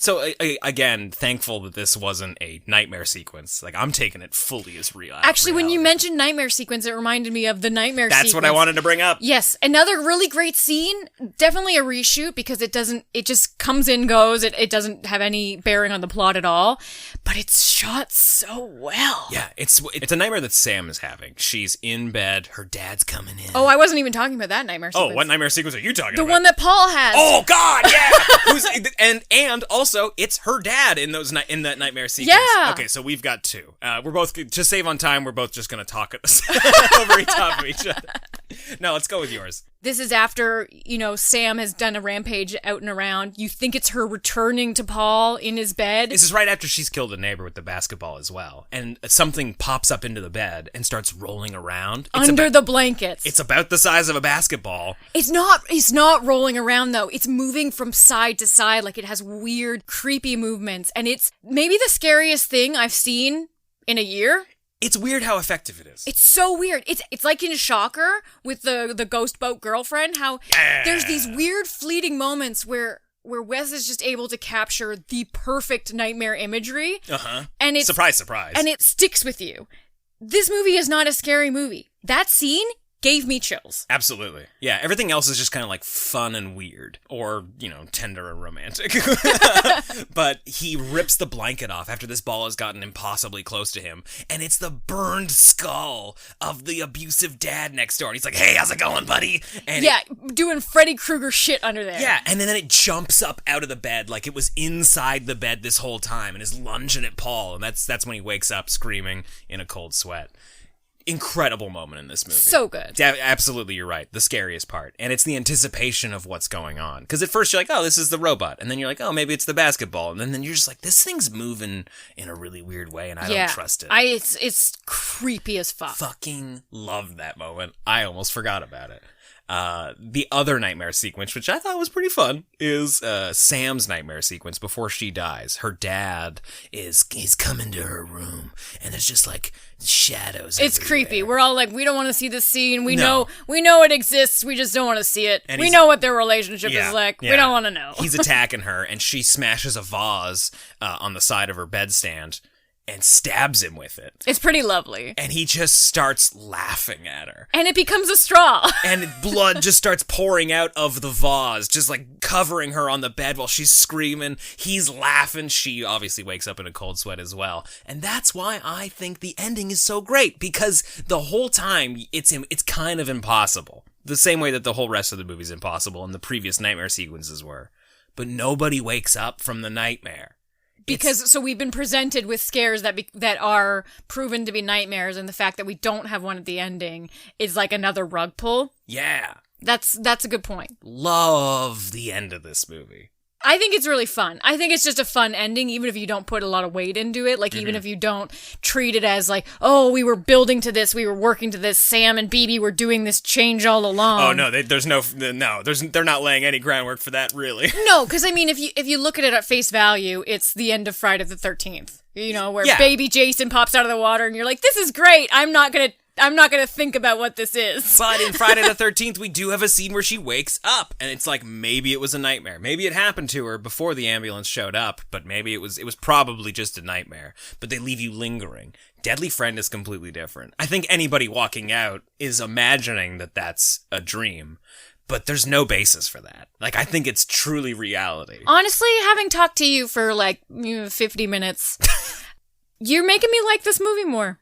So, again, thankful that this wasn't a nightmare sequence. Like, I'm taking it fully as real. Actually, when you reality. mentioned nightmare sequence, it reminded me of the nightmare sequence. That's what I wanted to bring up. Yes, another really great scene. Definitely a reshoot because it just comes and goes. It doesn't have any bearing on the plot at all, but it's shot so well. Yeah, it's a nightmare that Sam is having. She's in bed, her dad's coming in. Oh, I wasn't even talking about that nightmare sequence. Oh, what nightmare sequence are you talking about? The one that Paul has. Oh God, yeah. and also it's her dad in that nightmare sequence. Yeah. Okay, so we've got two. We're both to save on time. We're both just gonna talk over top of each other. No, let's go with yours. This is after, Sam has done a rampage out and around. You think it's her returning to Paul in his bed. This is right after she's killed a neighbor with the basketball as well. And something pops up into the bed and starts rolling around. Under the blankets. It's about the size of a basketball. It's not rolling around, though. It's moving from side to side. Like, it has weird, creepy movements. And it's maybe the scariest thing I've seen in a year. It's weird how effective it is. It's so weird. It's like in Shocker with the ghost boat girlfriend, how there's these weird fleeting moments where Wes is just able to capture the perfect nightmare imagery. Uh-huh. And it's surprise. And it sticks with you. This movie is not a scary movie. That scene gave me chills. Absolutely. Yeah, everything else is just kind of like fun and weird, or, tender and romantic. But he rips the blanket off after this ball has gotten impossibly close to him, and it's the burned skull of the abusive dad next door. And he's like, hey, how's it going, buddy? And doing Freddy Krueger shit under there. Yeah, and then it jumps up out of the bed like it was inside the bed this whole time and is lunging at Paul, and that's when he wakes up screaming in a cold sweat. Incredible moment in this movie. So good. Absolutely, you're right. The scariest part. And it's the anticipation of what's going on. Because at first you're like, oh, this is the robot. And then you're like, oh, maybe it's the basketball. And then you're just like, this thing's moving in a really weird way and I don't trust it. It's creepy as fuck. Fucking loved that moment. I almost forgot about it. The other nightmare sequence, which I thought was pretty fun, is Sam's nightmare sequence before she dies. Her dad he's coming to her room, and there's just like shadows. It's everywhere. creepy. We're all like, we don't want to see this scene. We know it exists. We just don't want to see it. And we know what their relationship is like. Yeah. We don't want to know. He's attacking her, and she smashes a vase on the side of her bedstand and stabs him with it. It's pretty lovely. And he just starts laughing at her. And it becomes a straw. And blood just starts pouring out of the vase, just like covering her on the bed while she's screaming. He's laughing. She obviously wakes up in a cold sweat as well. And that's why I think the ending is so great, because the whole time it's kind of impossible. The same way that the whole rest of the movie is impossible and the previous nightmare sequences were. But nobody wakes up from the nightmare. So we've been presented with scares that are proven to be nightmares, and the fact that we don't have one at the ending is like another rug pull. Yeah. That's a good point. Love the end of this movie. I think it's really fun. I think it's just a fun ending, even if you don't put a lot of weight into it. Like, even if you don't treat it as like, oh, we were building to this, we were working to this, Sam and BB were doing this change all along. Oh, no, they're not laying any groundwork for that, really. No, because, I mean, if you look at it at face value, it's the end of Friday the 13th. You know, where baby Jason pops out of the water and you're like, this is great. I'm not going to think about what this is. But in Friday the 13th, we do have a scene where she wakes up, and it's like, maybe it was a nightmare. Maybe it happened to her before the ambulance showed up, but maybe it was probably just a nightmare. But they leave you lingering. Deadly Friend is completely different. I think anybody walking out is imagining that that's a dream, but there's no basis for that. Like, I think it's truly reality. Honestly, having talked to you for like 50 minutes, you're making me like this movie more.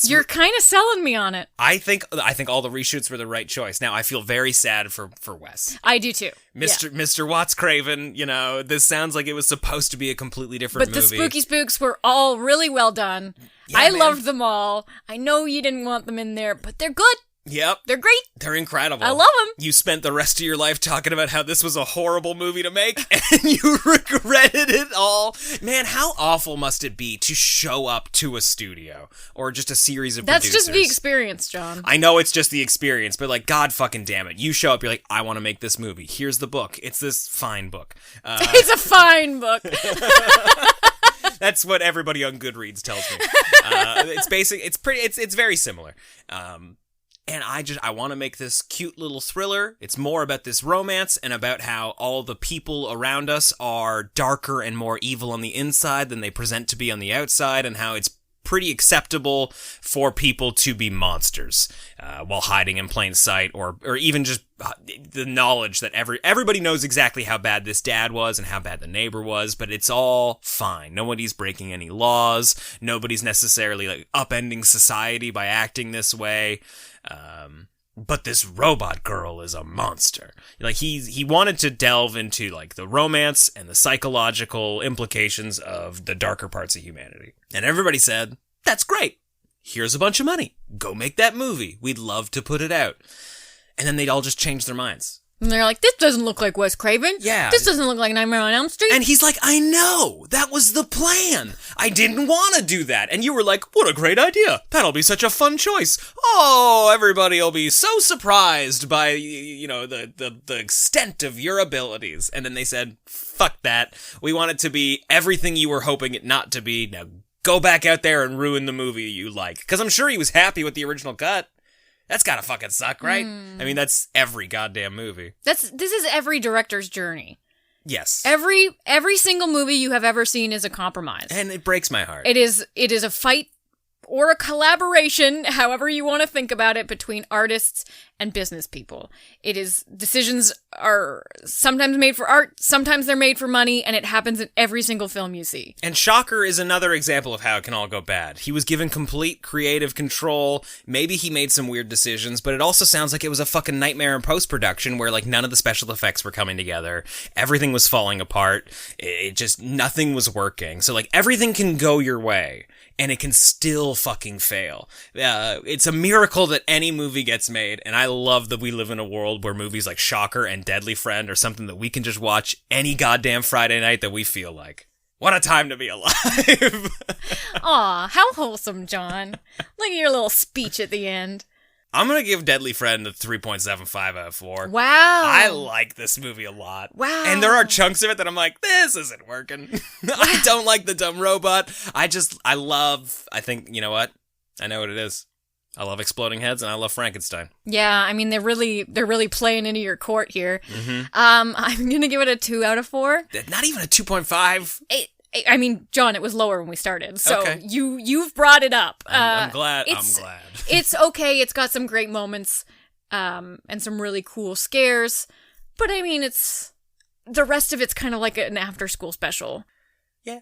You're kind of selling me on it. I think all the reshoots were the right choice. Now I feel very sad for Wes. I do too. Mr. Watts Craven, you know, this sounds like it was supposed to be a completely different movie. But the spooky spooks were all really well done. Yeah, I loved them all. I know you didn't want them in there, but they're good. Yep. They're great. They're incredible. I love them. You spent the rest of your life talking about how this was a horrible movie to make, and you regretted it all. Man, how awful must it be to show up to a studio or just a series of producers? That's just the experience, John. I know it's just the experience, but like, God fucking damn it. You show up, you're like, I want to make this movie. Here's the book. It's this fine book. It's a fine book. That's what everybody on Goodreads tells me. It's basic. It's very similar. And I want to make this cute little thriller. It's more about this romance and about how all the people around us are darker and more evil on the inside than they present to be on the outside, and how it's pretty acceptable for people to be monsters while hiding in plain sight, or even just the knowledge that everybody knows exactly how bad this dad was and how bad the neighbor was, but it's all fine. Nobody's breaking any laws. Nobody's necessarily like upending society by acting this way. But this robot girl is a monster. Like, he wanted to delve into like the romance and the psychological implications of the darker parts of humanity. And everybody said, that's great. Here's a bunch of money. Go make that movie. We'd love to put it out. And then they'd all just change their minds. And they're like, this doesn't look like Wes Craven. Yeah. This doesn't look like Nightmare on Elm Street. And he's like, I know. That was the plan. I didn't want to do that. And you were like, what a great idea. That'll be such a fun choice. Oh, everybody will be so surprised by, you know, the extent of your abilities. And then they said, fuck that. We want it to be everything you were hoping it not to be. Now go back out there and ruin the movie you like. Because I'm sure he was happy with the original cut. That's gotta fucking suck, right? I mean, that's every goddamn movie. This is every director's journey. Yes. Every single movie you have ever seen is a compromise. And it breaks my heart. It is a fight or a collaboration, however you want to think about it, between artists and business people. Decisions are sometimes made for art, sometimes they're made for money, and it happens in every single film you see. And Shocker is another example of how it can all go bad. He was given complete creative control. Maybe he made some weird decisions, but it also sounds like it was a fucking nightmare in post-production where like none of the special effects were coming together. Everything was falling apart. Nothing was working. So like everything can go your way, and it can still fucking fail. It's a miracle that any movie gets made, and I love that we live in a world where movies like Shocker and Deadly Friend are something that we can just watch any goddamn Friday night that we feel like. What a time to be alive. Aw, how wholesome, John. Look at your little speech at the end. I'm going to give Deadly Friend a 3.75 out of 4. Wow. I like this movie a lot. Wow. And there are chunks of it that I'm like, this isn't working. I don't like the dumb robot. I think, you know what? I know what it is. I love exploding heads and I love Frankenstein. Yeah, I mean, they're really playing into your court here. Mm-hmm. I'm going to give it a 2 out of 4. Not even a 2.5. I mean, John, it was lower when we started, so okay. You've brought it up. I'm glad. It's okay. It's got some great moments, and some really cool scares. But I mean, the rest of it's kind of like an after-school special. Yeah,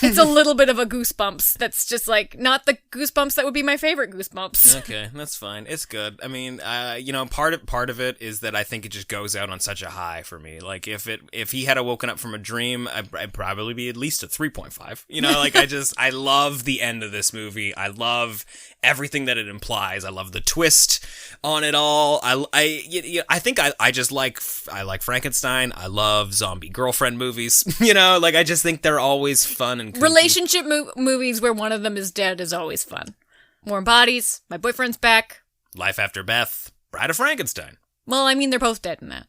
It's a little bit of a Goosebumps. That's just like not the Goosebumps that would be my favorite Goosebumps. Okay, that's fine. It's good. I mean, part of it is that I think it just goes out on such a high for me. Like if he had woken up from a dream, I'd probably be at least a 3.5. Like I love the end of this movie. I love everything that it implies. I love the twist on it all. I think I just like Frankenstein. I love zombie girlfriend movies. I just think they're always fun and kooky. Relationship movies where one of them is dead is always fun. Warm Bodies, My Boyfriend's Back. Life After Beth, Bride of Frankenstein. Well, I mean, they're both dead in that.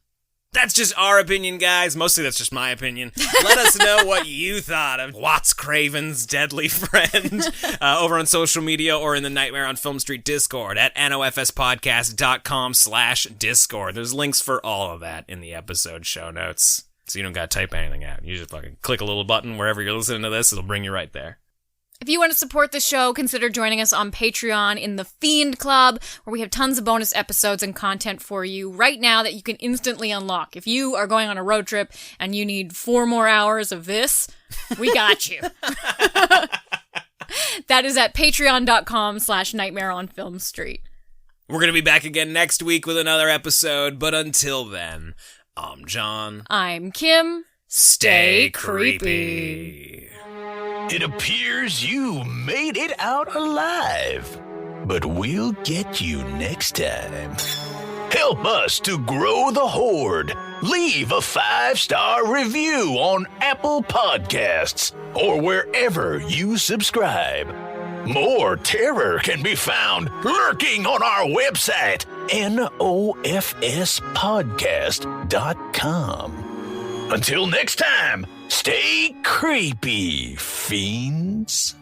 That's just our opinion, guys. Mostly that's just my opinion. Let us know what you thought of Watts Craven's Deadly Friend over on social media or in the Nightmare on Film Street Discord at nofspodcast.com/Discord. There's links for all of that in the episode show notes. So you don't gotta type anything out. You just fucking click a little button wherever you're listening to this. It'll bring you right there. If you want to support the show, consider joining us on Patreon in the Fiend Club, where we have tons of bonus episodes and content for you right now that you can instantly unlock. If you are going on a road trip and you need 4 more hours of this, we got you. That is at patreon.com/Nightmare on Film Street. We're going to be back again next week with another episode, but until then, I'm John. I'm Kim. Stay creepy. It appears you made it out alive, but we'll get you next time. Help us to grow the horde. Leave a 5-star review on Apple Podcasts or wherever you subscribe. More terror can be found lurking on our website, nofspodcast.com. Until next time, stay creepy, fiends.